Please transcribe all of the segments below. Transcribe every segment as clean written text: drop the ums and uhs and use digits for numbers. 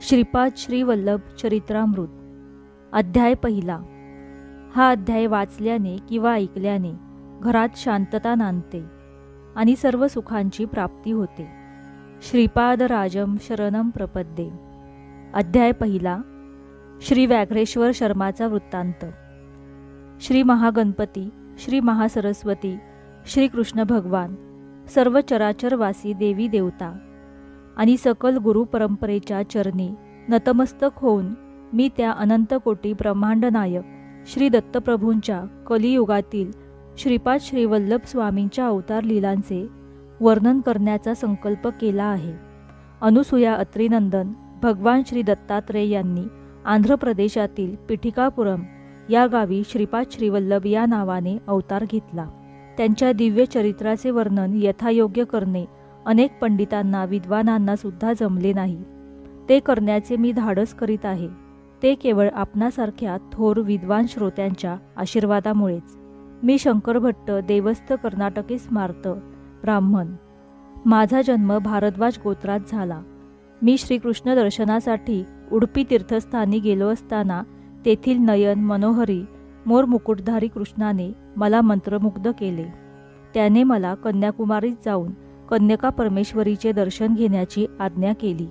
श्रीपाद श्रीवल्लभ चरित्रामृत अध्याय पहिला। हा अध्याय वाचल्याने किंवा ऐकल्याने घरात शांतता नांदते आणि सर्व सुखांची प्राप्ती होते। श्रीपाद राजम शरणम प्रपद्ये। अध्याय पहिला। श्री व्याघ्रेश्वर शर्माचा वृत्तांत। श्री महागणपती, श्री महासरस्वती, श्री कृष्ण भगवान, सर्व चराचरवासी देवी देवता आणि सकल गुरु परंपरेच्या चरणी नतमस्तक होऊन मी त्या अनंत कोटी ब्रह्मांड नायक श्री दत्तप्रभूंच्या कलियुगातील श्रीपाद श्रीवल्लभ स्वामींच्या अवतार लीलांचे वर्णन करण्याचा संकल्प केला आहे। अनुसूया अत्रिनंदन भगवान श्री दत्तात्रेय यांनी आंध्र प्रदेशातील पिठिकापुरम या गावी श्रीपाद श्रीवल्लभ या नावाने अवतार घेतला। त्यांच्या दिव्य चरित्राचे वर्णन यथायोग्य करणे अनेक पंडितांना विद्वानांना सुद्धा जमले नाही। ते करण्याचे मी धाडस करीत आहे, ते केवळ आपणासारख्या थोर विद्वान श्रोत्यांच्या आशीर्वादामुळेच। मी शंकर भट्ट, देवस्थ, कर्नाटकी स्मार्त ब्राह्मण। माझा जन्म भारद्वाज गोत्रात झाला। मी श्रीकृष्ण दर्शनासाठी उडपी तीर्थस्थानी गेलो असताना तेथील नयन मनोहरी मोर मुकुटधारी कृष्णाने मला मंत्रमुग्ध केले। त्याने मला कन्याकुमारीत जाऊन कन्यका परमेश्वरीचे दर्शन घेण्याची आज्ञा केली।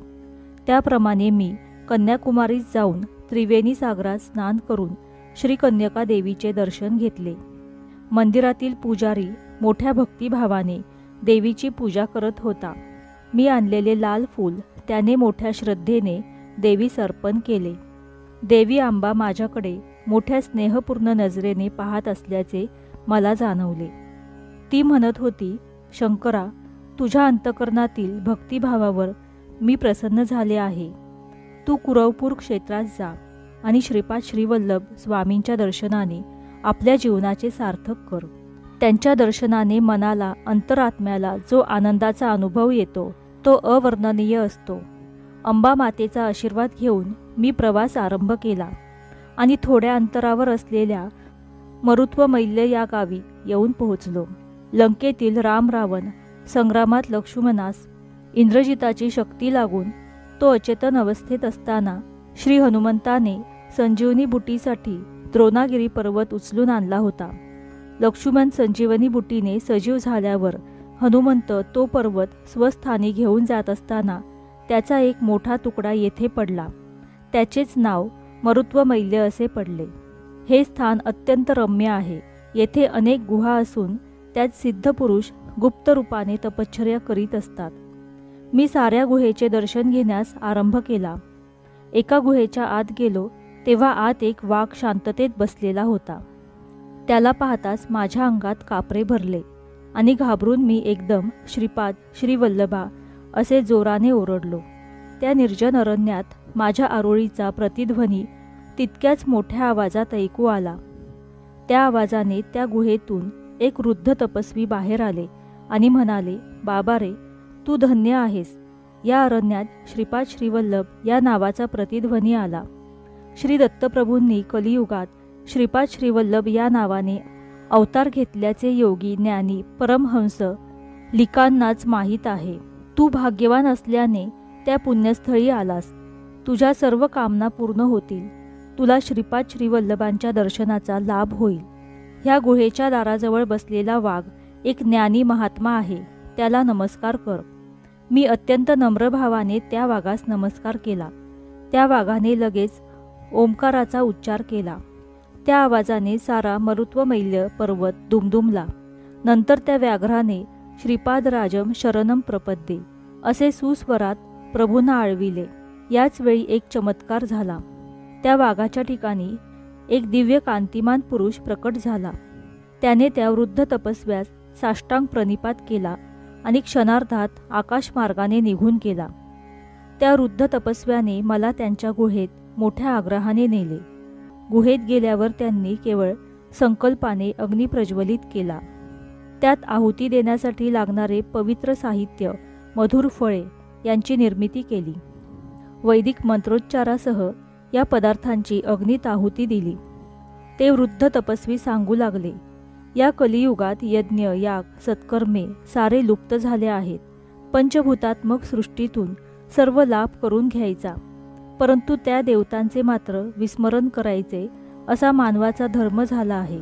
त्याप्रमाणे मी कन्याकुमारीत जाऊन त्रिवेणी सागरात स्नान करून श्री कन्यका देवीचे दर्शन घेतले। मंदिरातील पुजारी मोठ्या भक्तिभावाने देवीची पूजा करत होता। मी आणलेले लाल फूल त्याने मोठ्या श्रद्धेने देवीस अर्पण केले। देवी आंबा माझ्याकडे मोठ्या स्नेहपूर्ण नजरेने पाहत असल्याचे मला जाणवले। ती म्हणत होती, शंकरा, तुझ्या अंतकरणातील भक्तिभावावर मी प्रसन्न झाले आहे। तू कुरवपूर क्षेत्रात जा आणि श्रीपाद श्रीवल्लभ स्वामींच्या दर्शनाने आपल्या जीवनाचे सार्थक कर। त्यांच्या दर्शनाने मनाला, अंतरात्म्याला जो आनंदाचा अनुभव येतो तो अवर्णनीय असतो। अंबा मातेचा आशीर्वाद घेऊन मी प्रवास आरंभ केला आणि थोड्या अंतरावर असलेल्या मरुत्वमैल्य या गावी येऊन पोहोचलो। लंकेतील राम रावण संग्रामात लक्ष्मणास इंद्रजिताची शक्ती लागून तो अचेतन अवस्थेत असताना श्री हनुमंताने संजीवनी बुटीसाठी द्रोणागिरी पर्वत उचलून आणला होता। लक्ष्मण संजीवनी बुटीने सजीव झाल्यावर हनुमंत तो पर्वत स्वस्थानी घेऊन जात असताना त्याचा एक मोठा तुकडा येथे पडला। त्याचेच नाव मरुत्वमैल्य असे पडले। हे स्थान अत्यंत रम्य आहे। येथे अनेक गुहा असून त्यात सिद्ध पुरुष गुप्त रूपाने तपश्चर्या करीत असतात। मी साऱ्या गुहेचे दर्शन घेण्यास आरंभ केला। एका गुहेच्या आत गेलो तेव्हा आत एक वाघ शांततेत बसलेला होता। त्याला पाहताच माझ्या अंगात कापरे भरले आणि घाबरून मी एकदम श्रीपाद श्रीवल्लभा असे जोराने ओरडलो। त्या निर्जन अरण्यात माझ्या आरोळीचा प्रतिध्वनी तितक्याच मोठ्या आवाजात ऐकू आला। त्या आवाजाने त्या गुहेतून एक वृद्ध तपस्वी बाहेर आले आणि म्हणाले, बाबा रे, तू धन्य आहेस। या अरण्यात श्रीपाद श्रीवल्लभ या नावाचा प्रतिध्वनी आला। श्री दत्तप्रभूंनी कलियुगात श्रीपाद श्रीवल्लभ या नावाने अवतार घेतल्याचे योगी ज्ञानी परमहंस लिकांनाच माहीत आहे। तू भाग्यवान असल्याने त्या पुण्यस्थळी आलास। तुझ्या सर्व कामना पूर्ण होतील। तुला श्रीपाद श्रीवल्लभांच्या दर्शनाचा लाभ होईल। ह्या गुहेच्या दाराजवळ बसलेला वाघ एक ज्ञानी महात्मा आहे, त्याला नमस्कार कर। मी अत्यंत नम्र भावाने त्या वाघास नमस्कार केला। त्या वाघाने लगेच ओंकाराचा उच्चार केला। त्या आवाजाने सारा मरुत्वमैल्य पर्वत दुमदुमला। नंतर त्या व्याघ्राने श्रीपाद राजम शरणम प्रपद्ये असे सुस्वरात प्रभूंना आळविले। याच वेळी एक चमत्कार झाला। त्या वाघाच्या ठिकाणी एक दिव्य कांतिमान पुरुष प्रकट झाला। त्याने त्या वृद्ध तपस्व्यास साष्टांग प्रणिपात केला आणि क्षणार्धात आकाशमार्गाने निघून गेला। त्या वृद्ध तपस्व्याने मला त्यांच्या गुहेत मोठ्या आग्रहाने नेले। गुहेत गेल्यावर त्यांनी केवळ संकल्पाने अग्नी प्रज्वलित केला। त्यात आहुती देण्यासाठी लागणारे पवित्र साहित्य, मधुर फळे यांची निर्मिती केली। वैदिक मंत्रोच्चारासह या पदार्थांची अग्नीत आहुती दिली। ते वृद्ध तपस्वी सांगू लागले, या कलियुगात यज्ञ, याग, सत्कर्मे सारे लुप्त झाले आहेत। पंचभूतात्मक सृष्टीतून सर्व लाभ करून घ्यायचा। परंतु त्या देवतांचे मात्र विस्मरण करायचे असा मानवाचा धर्म झाला आहे.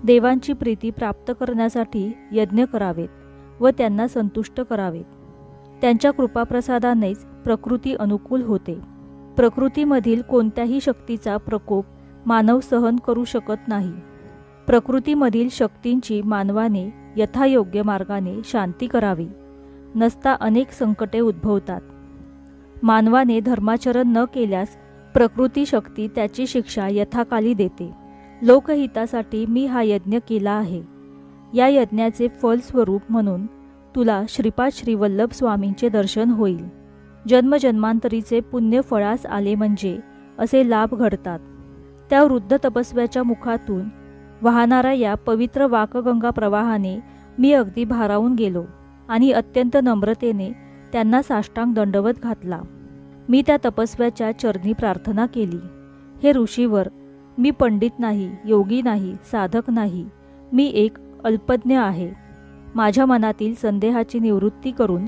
देवांची प्रीती प्राप्त करण्यासाठी यज्ञ करावेत व त्यांना संतुष्ट करावेत. त्यांच्या कृपाप्रसादानेच प्रकृती अनुकूल होते. प्रकृतीमधील कोणत्याही शक्तीचा प्रकोप मानव सहन करू शकत नाही. प्रकृतीमधील शक्तींची मानवाने यथायोग्य मार्गाने शांती करावी, नसता अनेक संकटे उद्भवतात. मानवाने धर्माचरण न केल्यास प्रकृती शक्ती त्याची शिक्षा यथाकाली देते. लोकहितासाठी मी हा यज्ञ केला आहे. या यज्ञाचे फलस्वरूप म्हणून तुला श्रीपाद श्रीवल्लभ स्वामींचे दर्शन होईल. जन्मजन्मांतरीचे पुण्य फळास आले म्हणजे असे लाभ घडतात. त्या वृद्ध तपस्व्याच्या मुखातून वाहणाऱ्या या पवित्र वाकगंगा प्रवाहाने मी अगदी भारावून गेलो आणि अत्यंत नम्रतेने त्यांना साष्टांग दंडवत घातला. मी त्या तपस्व्याच्या चरणी प्रार्थना केली, हे ऋषीवर, मी पंडित नाही, योगी नाही, साधक नाही. मी एक अल्पज्ञ आहे. माझ्या मनातील संदेहाची निवृत्ती करून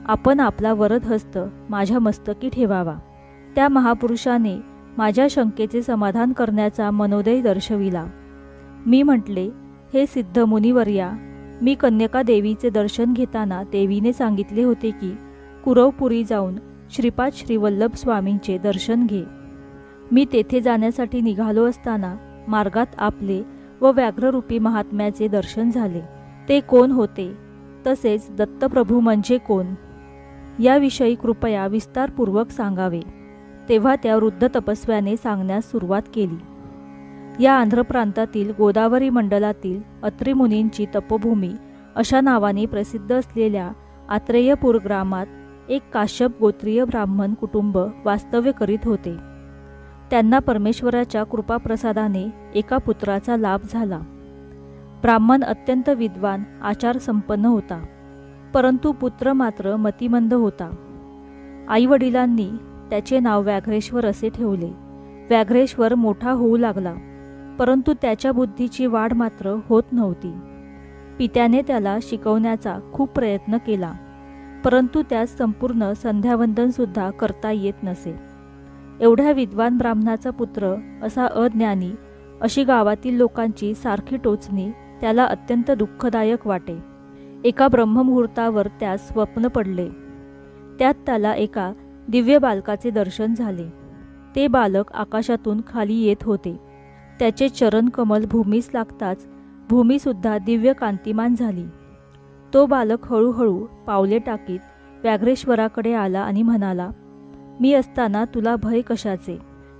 आपण आपला वरद हस्त माझ्या मस्तकी ठेवावा. त्या महापुरुषाने माझ्या शंकेचे समाधान करण्याचा मनोदय दर्शविला. मी म्हटले, हे सिद्ध मुनिवर्या, मी कन्यका देवीचे दर्शन घेताना देवीने सांगितले होते की कुरवपुरी जाऊन श्रीपाद श्रीवल्लभ स्वामींचे दर्शन घे. मी तेथे जाण्यासाठी निघालो असताना मार्गात आपले व व्याघ्ररूपी महात्म्याचे दर्शन झाले. ते कोण होते, तसेच दत्तप्रभू म्हणजे कोण, याविषयी कृपया विस्तारपूर्वक सांगावे. तेव्हा त्या वृद्ध तपस्व्याने सांगण्यास सुरुवात केली. या आंध्र प्रांतातील गोदावरी मंडलातील अत्री मुनींची तपोभूमी अशा नावाने प्रसिद्ध असलेल्या आत्रेयपूर ग्रामात एक काश्यप गोत्रीय ब्राह्मण कुटुंब वास्तव्य करीत होते. त्यांना परमेश्वराच्या कृपाप्रसादाने एका पुत्राचा लाभ झाला. ब्राह्मण अत्यंत विद्वान, आचारसंपन्न होता, परंतु पुत्र मात्र मतिमंद होता. आईवडिलांनी त्याचे नाव व्याघ्रेश्वर असे ठेवले. व्याघ्रेश्वर मोठा होऊ लागला, परंतु त्याच्या बुद्धीची वाढ मात्र होत नव्हती. पित्याने त्याला शिकवण्याचा खूप प्रयत्न केला, परंतु त्यास संपूर्ण संध्यावंदनसुद्धा करता येत नसे. एवढ्या विद्वान ब्राह्मणाचा पुत्र असा अज्ञानी, अशी गावातील लोकांची सारखी टोचणी त्याला अत्यंत दुःखदायक वाटे. एका ब्रह्ममुहूर्तावर त्यास स्वप्न पडले. त्यात त्याला एका दिव्य बालकाचे दर्शन झाले. ते बालक आकाशातून खाली येत होते. त्याचे चरणकमल भूमीस लागताच भूमीसुद्धा दिव्य कांतिमान झाली. तो बालक हळूहळू पावले टाकीत व्याघ्रेश्वराकडे आला आणि म्हणाला, मी असताना तुला भय कशाचे?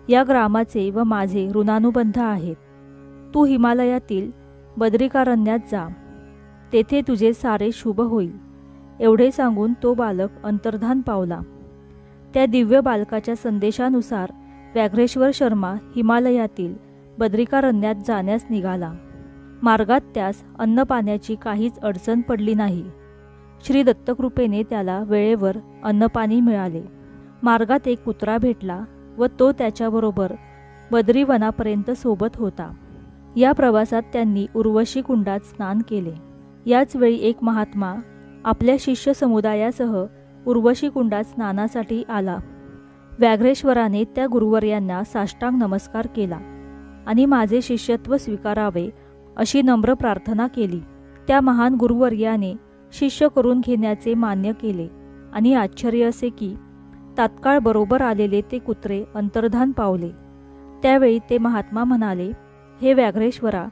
या ग्रामाचे व माझे ऋणानुबंध आहेत. तू हिमालयातील बद्रिकारण्यात जा, तेथे तुझे सारे शुभ होईल. एवढे सांगून तो बालक अंतर्धान पावला. त्या दिव्य बालकाच्या संदेशानुसार व्याघ्रेश्वर शर्मा हिमालयातील बद्रिकारण्यात जाण्यास निघाला. मार्गात त्यास अन्नपाण्याची काहीच अडचण पडली नाही. श्री दत्तकृपेने त्याला वेळेवर अन्नपाणी मिळाले. मार्गात एक कुत्रा भेटला व तो त्याच्याबरोबर बद्रीवनापर्यंत सोबत होता. या प्रवासात त्यांनी उर्वशी कुंडात स्नान केले. याच वेळी एक महात्मा आपल्या शिष्य समुदायासह उर्वशी कुंडात स्नानासाठी आला. व्याघ्रेश्वराने त्या गुरुवर्यांना साष्टांग नमस्कार केला आणि माझे शिष्यत्व स्वीकारावे अशी नम्र प्रार्थना केली. त्या महान गुरुवर्याने शिष्य करून घेण्याचे मान्य केले आणि आश्चर्य असे की तात्काळ बरोबर आलेले ते कुत्रे अंतर्धान पावले. त्यावेळी ते महात्मा म्हणाले, हे व्याघ्रेश्वरा,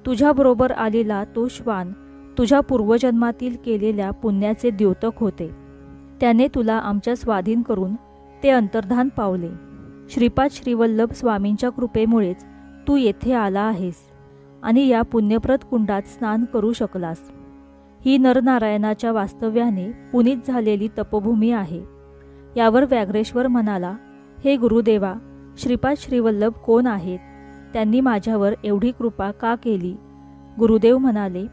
तुझ्याबरोबर आलेला तो श्वान तुझ्या पूर्वजन्मातील केलेल्या पुण्याचे द्योतक होते. त्याने तुला आमच्या स्वाधीन करून ते अंतर्धान पावले. श्रीपाद श्रीवल्लभ स्वामींच्या कृपेमुळेच तू येथे आला आहेस आणि या पुण्यप्रद कुंडात स्नान करू शकलास. ही नरनारायणाच्या वास्तव्याने पुनीत झालेली तपोभूमी आहे. यावर व्याघ्रेश्वर म्हणाला, हे गुरुदेवा, श्रीपाद श्रीवल्लभ कोण आहेत? त्यांनी माझ्यावर एवढी कृपा का केली? गुरुदेव म्हणाले,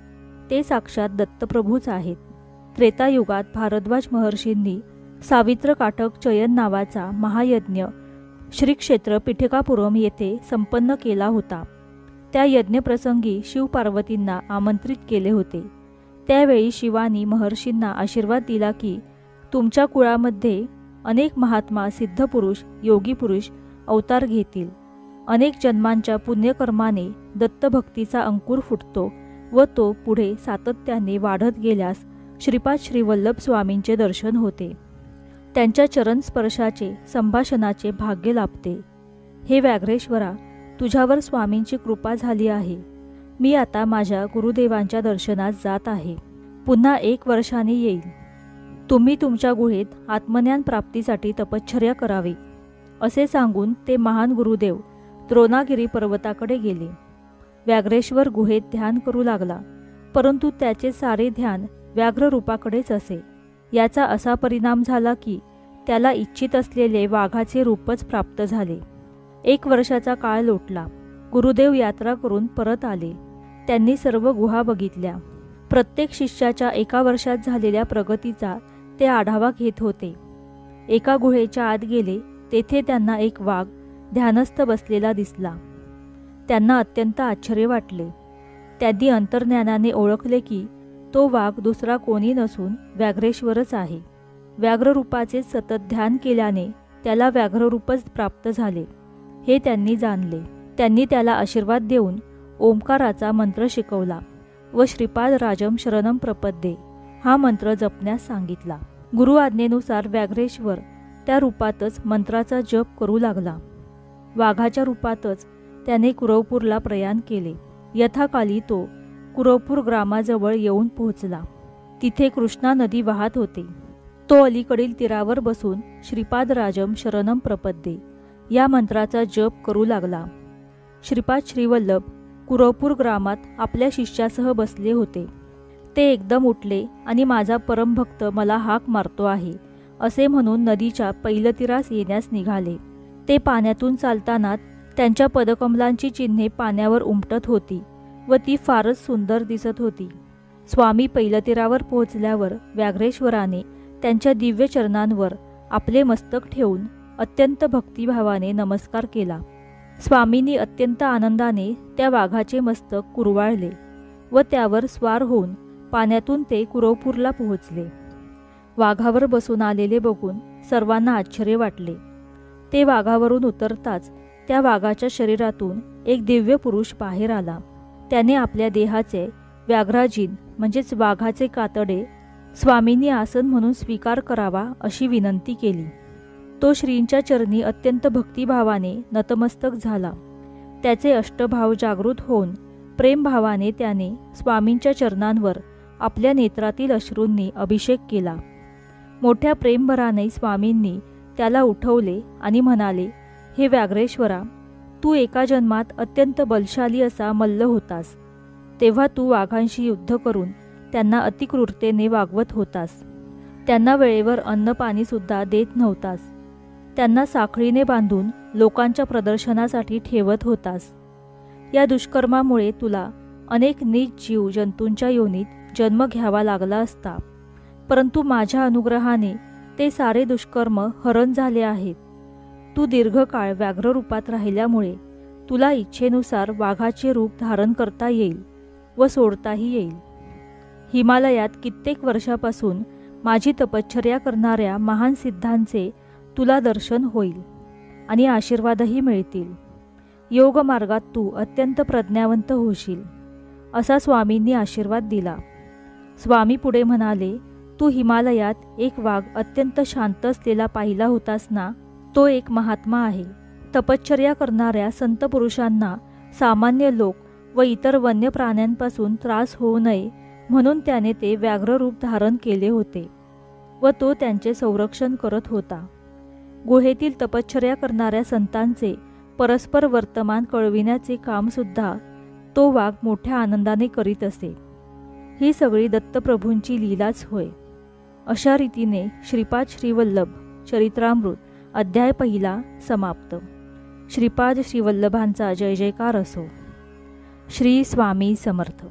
ते साक्षात दत्तप्रभूच आहेत. त्रेतायुगात भारद्वाज महर्षींनी सावित्र काटक चयन नावाचा महायज्ञ श्री क्षेत्र पिठकापुरम येथे संपन्न केला होता. त्या यज्ञप्रसंगी शिवपार्वतींना आमंत्रित केले होते. त्यावेळी शिवानी महर्षींना आशीर्वाद दिला की तुमच्या कुळामध्ये अनेक महात्मा, सिद्धपुरुष, योगी पुरुष अवतार घेतील. अनेक जन्मांच्या पुण्यकर्माने दत्तभक्तीचा अंकुर फुटतो व तो पुढे सातत्याने वाढत गेल्यास श्रीपाद श्रीवल्लभ स्वामींचे दर्शन होते. त्यांच्या चरणस्पर्शाचे संभाषणाचे भाग्य लाभते. हे व्याघ्रेश्वरा, तुझ्यावर स्वामींची कृपा झाली आहे. मी आता माझ्या गुरुदेवांच्या दर्शनास जात आहे. पुन्हा 1 वर्षाने येईल. तुम्ही तुमच्या गुहेत आत्मज्ञान प्राप्तीसाठी तपश्चर्या करावी. असे सांगून ते महान गुरुदेव द्रोणागिरी पर्वताकडे गेले. व्याघ्रेश्वर गुहेत ध्यान करू लागला, परंतु त्याचे सारे ध्यान व्याघ्र रूपाकडेच असे. याचा असा परिणाम झाला की त्याला इच्छित असलेले वाघाचे रूपच प्राप्त झाले. 1 वर्षाचा काळ लोटला. गुरुदेव यात्रा करून परत आले. त्यांनी सर्व गुहा बघितल्या. प्रत्येक शिष्याच्या 1 वर्षात झालेल्या प्रगतीचा ते आढावा घेत होते. एका गुहेच्या आत गेले. तेथे त्यांना एक वाघ ध्यानस्थ बसलेला दिसला. त्यांना अत्यंत आश्चर्य वाटले. त्यांनी अंतर्ज्ञानाने ओळखले की तो वाघ दुसरा कोणी नसून व्याघ्रेश्वरच आहे. व्याघ्ररूपाचे सतत ध्यान केल्याने त्याला व्याघ्ररूपच प्राप्त झाले हे त्यांनी जाणले. त्यांनी त्याला आशीर्वाद देऊन ओंकाराचा मंत्र शिकवला व श्रीपाद राजम शरणम प्रपद्ये हा मंत्र जपण्यास सांगितला. गुरु आज्ञेनुसार व्याघ्रेश्वर त्या रूपातच मंत्राचा जप करू लागला. वाघाच्या रूपातच त्याने कुरवपूरला प्रयाण केले. यथाकाली तो कुरवपूर ग्रामाजवळ येऊन पोहोचला. तिथे कृष्णा नदी वाहत होती. तो अलीकडील तीरावर बसून श्रीपाद राजम शरणम प्रपद्ये या मंत्राचा जप करू लागला. श्रीपाद श्रीवल्लभ कुरवपूर ग्रामात आपल्या शिष्यासह बसले होते. ते एकदम उठले आणि माझा परमभक्त मला हाक मारतो आहे असे म्हणून नदीच्या पैलतीरास येण्यास निघाले. ते पाण्यातून चालताना त्यांच्या पदकमलांची चिन्हे पाण्यावर उमटत होती व ती फारच सुंदर दिसत होती. स्वामी पैलतीरावर पोहोचल्यावर व्याघ्रेश्वराने त्यांच्या दिव्य चरणांवर आपले मस्तक ठेवून अत्यंत भक्तिभावाने नमस्कार केला. स्वामींनी अत्यंत आनंदाने त्या वाघाचे मस्तक कुरवाळले व त्यावर स्वार होऊन पाण्यातून ते कुरवपूरला पोहोचले. वाघावर बसून आलेले बघून सर्वांना आश्चर्य वाटले. ते वाघावरून उतरताच त्या वाघाच्या शरीरातून एक दिव्य पुरुष बाहेर आला. त्याने आपल्या देहाचे व्याघ्राजीन म्हणजेच वाघाचे कातडे स्वामींनी आसन म्हणून स्वीकार करावा अशी विनंती केली. तो श्रींच्या चरणी अत्यंत भक्तिभावाने नतमस्तक झाला. त्याचे अष्टभाव जागृत होऊन प्रेमभावाने त्याने स्वामींच्या चरणांवर आपल्या नेत्रातील अश्रूंनी अभिषेक केला. मोठ्या प्रेमभराने स्वामींनी त्याला उठवले आणि म्हणाले, हे व्याघ्रेश्वरा, तू एका जन्मात अत्यंत बलशाली असा मल्ल होतास. तेव्हा तू वाघांशी युद्ध करून त्यांना अतिक्रूरतेने वागवत होतास. त्यांना वेळेवर अन्न पाणीसुद्धा देत नव्हतास. त्यांना साखळीने बांधून लोकांच्या प्रदर्शनासाठी ठेवत होतास. या दुष्कर्मामुळे तुला अनेक नीच जीव जंतूंच्या योनीत जन्म घ्यावा लागला असता, परंतु माझ्या अनुग्रहाने ते सारे दुष्कर्म हरण झाले आहेत. तू दीर्घकाळ व्याघ्ररूपात राहिल्यामुळे तुला इच्छेनुसार वाघाचे रूप धारण करता येईल व सोडताही येईल. हिमालयात कित्येक वर्षापासून माझी तपश्चर्या करणाऱ्या महान सिद्धांचे तुला दर्शन होईल आणि आशीर्वादही मिळतील. योगमार्गात तू अत्यंत प्रज्ञावंत होशील असा स्वामींनी आशीर्वाद दिला. स्वामी पुढे म्हणाले, तू हिमालयात एक वाघ अत्यंत शांत असलेला पाहिला होतास ना, तो एक महात्मा आहे. तपश्चर्या करणाऱ्या संत पुरुषांना सामान्य लोक व इतर वन्य प्राण्यांपासून त्रास होऊ नये म्हणून त्याने ते व्याघ्र रूप धारण केले होते व तो त्यांचे संरक्षण करत होता. गुहेतील तपश्चर्या करणाऱ्या संतांचे परस्पर वर्तमान कळविण्याचे कामसुद्धा तो वाघ मोठ्या आनंदाने करीत असे. ही सगळी दत्तप्रभूंची लीलाच होय. अशा रीतीने श्रीपाद श्रीवल्लभ चरित्रामृत अध्याय 1 समाप्त. श्रीपाद श्रीवल्लभांचा जय जयकार असो. श्री स्वामी समर्थ.